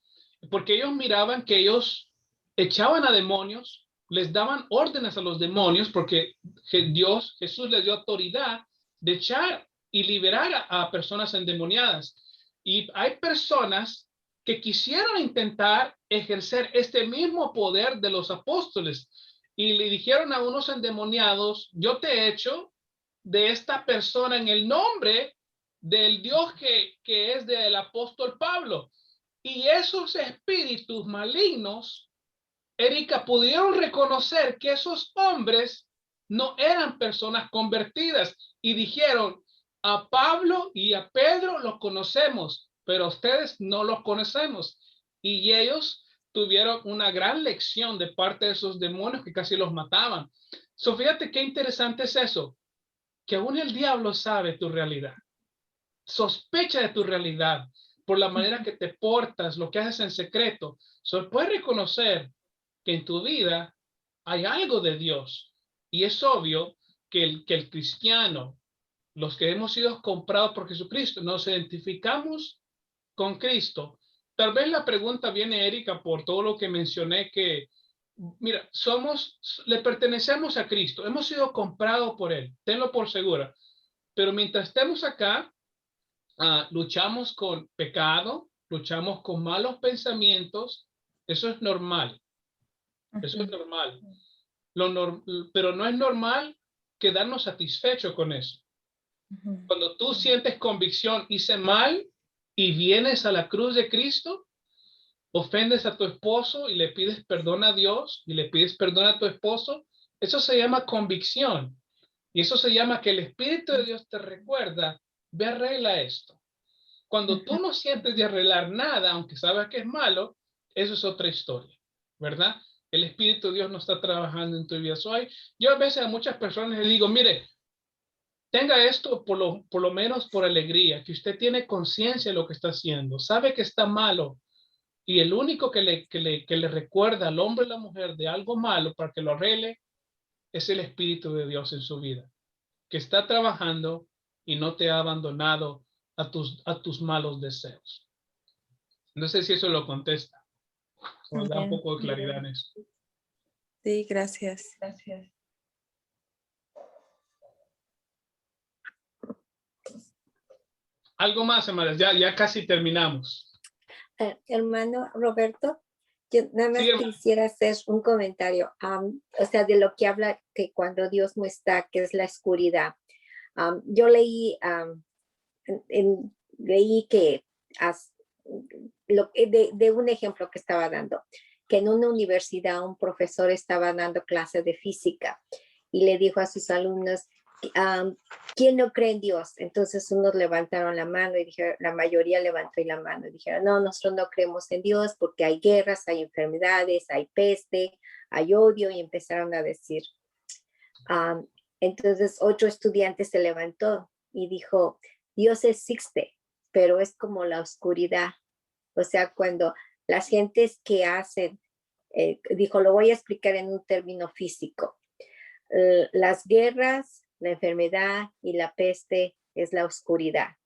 Porque ellos miraban que ellos echaban a demonios, les daban órdenes a los demonios, porque Jesús les dio autoridad de echar y liberar a personas endemoniadas. Y hay personas que quisieron intentar ejercer este mismo poder de los apóstoles y le dijeron a unos endemoniados, yo te echo de esta persona en el nombre del Dios que es del apóstol Pablo. Y esos espíritus malignos, Erika, pudieron reconocer que esos hombres no eran personas convertidas y dijeron, a Pablo y a Pedro los conocemos, pero a ustedes no los conocemos. Y ellos tuvieron una gran lección de parte de esos demonios que casi los mataban. So, fíjate qué interesante es eso, que aún el diablo sabe tu realidad, sospecha de tu realidad por la manera que te portas, lo que haces en secreto. So, puedes reconocer que en tu vida hay algo de Dios. Y es obvio que el cristiano, los que hemos sido comprados por Jesucristo, nos identificamos con Cristo. Tal vez la pregunta viene, Erika, por todo lo que mencioné, que, mira, le pertenecemos a Cristo, hemos sido comprados por Él, tenlo por segura. Pero mientras estemos acá, luchamos con pecado, luchamos con malos pensamientos, eso es normal, eso es normal. Pero no es normal quedarnos satisfechos con eso. Cuando tú sientes convicción, hice mal, y vienes a la cruz de Cristo, ofendes a tu esposo y le pides perdón a Dios y le pides perdón a tu esposo, eso se llama convicción. Y eso se llama que el Espíritu de Dios te recuerda, ve, arregla esto. Cuando tú no sientes de arreglar nada, aunque sabes que es malo, eso es otra historia, ¿verdad? El Espíritu de Dios no está trabajando en tu vida. Yo a veces a muchas personas les digo, mire, tenga esto por lo menos por alegría, que usted tiene conciencia de lo que está haciendo, sabe que está malo, y el único que le recuerda al hombre y la mujer de algo malo para que lo arregle es el Espíritu de Dios en su vida, que está trabajando y no te ha abandonado a tus malos deseos. No sé si eso lo contesta o da un Amén. poco de claridad en eso. Sí, gracias. Gracias. Algo más, hermanas, ya casi terminamos. Hermano Roberto, yo nada más Sí, hermano. quisiera hacer un comentario, o sea, de lo que habla que cuando Dios no está, que es la oscuridad. Yo leí, leí que de un ejemplo que estaba dando, que en una universidad un profesor estaba dando clase de física y le dijo a sus alumnos, ¿quién no cree en Dios? Entonces unos levantaron la mano y dijeron, la mayoría levantó la mano y dijeron, no, nosotros no creemos en Dios porque hay guerras, hay enfermedades, hay peste, hay odio, y empezaron a decir. Entonces otro estudiante se levantó y dijo, Dios existe, pero es como la oscuridad. O sea, cuando las gentes que hacen, dijo, lo voy a explicar en un término físico. Las guerras, la enfermedad y la peste es la oscuridad.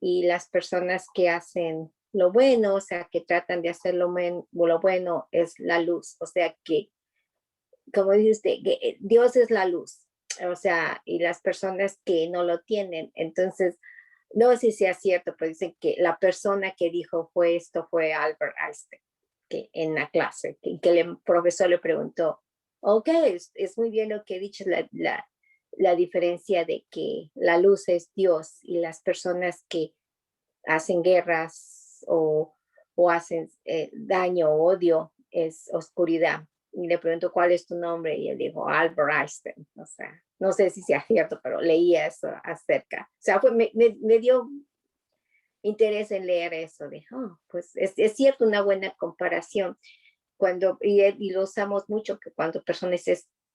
Y las personas que hacen lo bueno, o sea, que tratan de hacer lo bueno, es la luz. O sea que, como dice usted, que Dios es la luz. O sea, y las personas que no lo tienen, entonces, no sé si sea cierto, pero dicen que la persona que dijo fue Albert Einstein, que en la clase, que el profesor le preguntó, ok, es muy bien lo que he dicho, la diferencia de que la luz es Dios y las personas que hacen guerras o hacen daño o odio es oscuridad. Y le pregunto, ¿cuál es tu nombre? Y él dijo, Albert Einstein. O sea, no sé si sea cierto, pero leía eso acerca. O sea, me dio interés en leer eso. De, pues es cierto, una buena comparación. Y lo usamos mucho, que cuando personas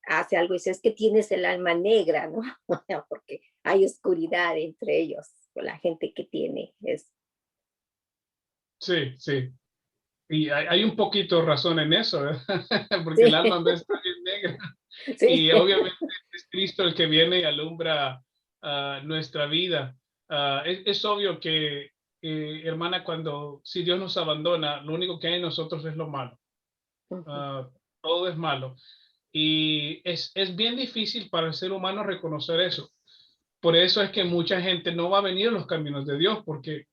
hace algo y dice, es que tienes el alma negra, ¿no? Porque hay oscuridad entre ellos, la gente que tiene eso. Sí, sí. Y hay un poquito de razón en eso, ¿eh? Porque Sí. el alma no está bien negra. Sí. Y obviamente es Cristo el que viene y alumbra nuestra vida. Es obvio que, hermana, si Dios nos abandona, lo único que hay en nosotros es lo malo. Todo es malo. Y es bien difícil para el ser humano reconocer eso. Por eso es que mucha gente no va a venir a los caminos de Dios, porque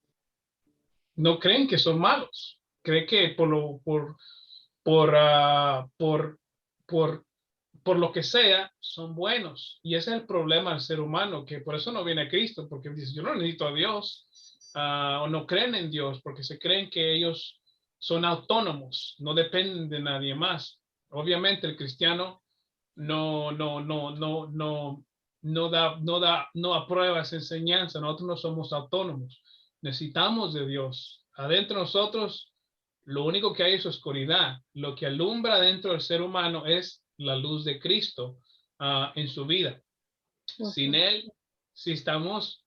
no creen que son malos. Creen que por lo que sea, son buenos. Y ese es el problema del ser humano, que por eso no viene a Cristo, porque dice, yo no necesito a Dios, o no creen en Dios, porque se creen que ellos son autónomos, no dependen de nadie más. Obviamente el cristiano no aprueba esa enseñanza. Nosotros no somos autónomos, necesitamos de Dios. Adentro de nosotros, lo único que hay es oscuridad. Lo que alumbra dentro del ser humano es la luz de Cristo en su vida. Sin Él, sí estamos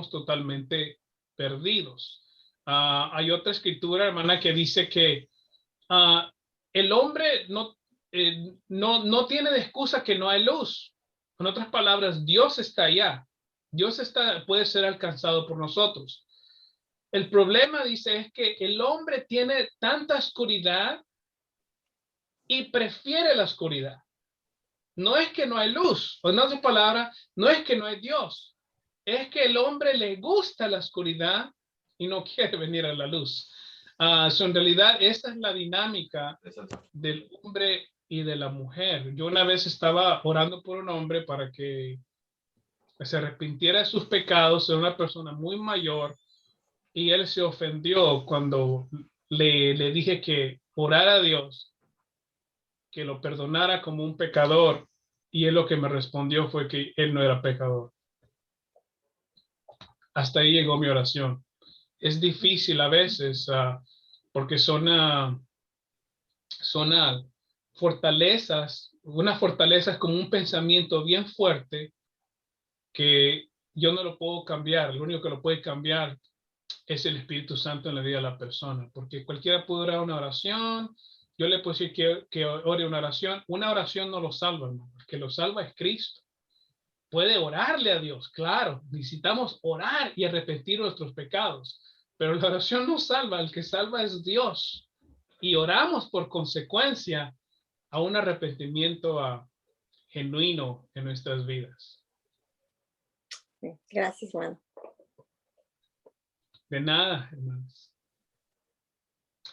totalmente perdidos. Hay otra escritura, hermana, que dice que el hombre no tiene de excusa que no hay luz. En otras palabras, Dios está allá. Puede ser alcanzado por nosotros. El problema, dice, es que el hombre tiene tanta oscuridad y prefiere la oscuridad. No es que no hay luz, o en otras palabras, no es que no hay Dios. Es que el hombre le gusta la oscuridad y no quiere venir a la luz. En realidad, esta es la dinámica del hombre y de la mujer. Yo una vez estaba orando por un hombre para que se arrepintiera de sus pecados. Era una persona muy mayor y él se ofendió cuando le dije que orara a Dios, que lo perdonara como un pecador, y él lo que me respondió fue que él no era pecador. Hasta ahí llegó mi oración. Es difícil a veces porque son fortalezas. Una fortaleza es como un pensamiento bien fuerte que yo no lo puedo cambiar. Lo único que lo puede cambiar es el Espíritu Santo en la vida de la persona, porque cualquiera puede orar una oración, yo le puedo decir que ore una oración. Una oración no lo salva, hermano. El que lo salva es Cristo. Puede orarle a Dios, claro. Necesitamos orar y arrepentir nuestros pecados. Pero la oración no salva. El que salva es Dios. Y oramos por consecuencia a un arrepentimiento genuino en nuestras vidas. Gracias, hermano. De nada, hermanos.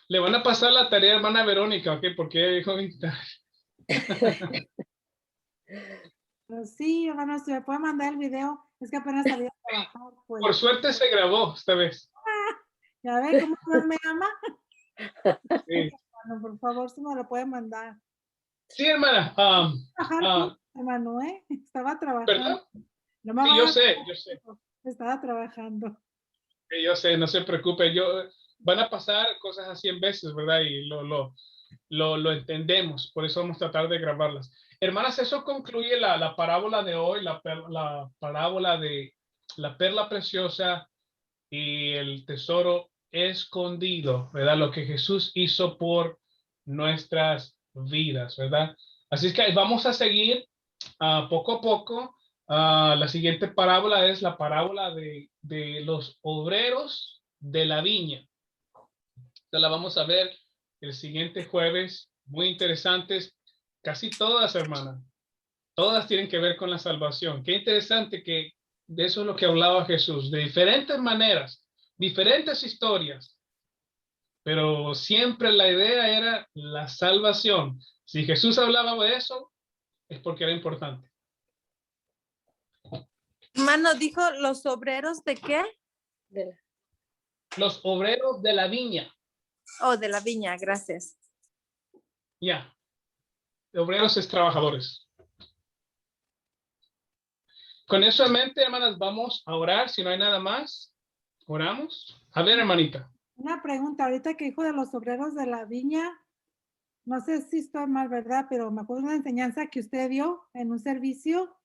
Le van a pasar la tarea a hermana Verónica, ¿ok? Porque ella dijo Pues sí, hermano, si me puede mandar el video. Es que apenas salí a trabajar. Pues. por suerte se grabó esta vez. Ya ve cómo Dios me ama. Sí, Bueno, por favor, si me lo puede mandar. sí, hermana. Trabajar, hermano, ¿eh? Estaba trabajando. ¿Verdad? No me Sí, vaya yo a- sé. Estaba trabajando. Sí, yo sé, no se preocupe. Van a pasar cosas así en veces, ¿verdad? Y lo entendemos. Por eso vamos a tratar de grabarlas. Hermanas, eso concluye la parábola de hoy, la parábola de la perla preciosa y el tesoro escondido, ¿verdad? Lo que Jesús hizo por nuestras vidas, ¿verdad? Así es que vamos a seguir poco a poco. La siguiente parábola es la parábola de los obreros de la viña. Esta la vamos a ver el siguiente jueves. Muy interesantes. Casi todas, hermanas. Todas tienen que ver con la salvación. Qué interesante que de eso es lo que hablaba Jesús. De diferentes maneras, diferentes historias. Pero siempre la idea era la salvación. Si Jesús hablaba de eso, es porque era importante. Hermano, dijo los obreros de qué? Los obreros de la viña. Oh, de la viña, gracias. Ya. Obreros es trabajadores. Con eso en mente, hermanas, vamos a orar. Si no hay nada más, oramos. A ver, hermanita. Una pregunta, ahorita que dijo de los obreros de la viña, no sé si estoy mal, ¿verdad? Pero me acuerdo de una enseñanza que usted dio en un servicio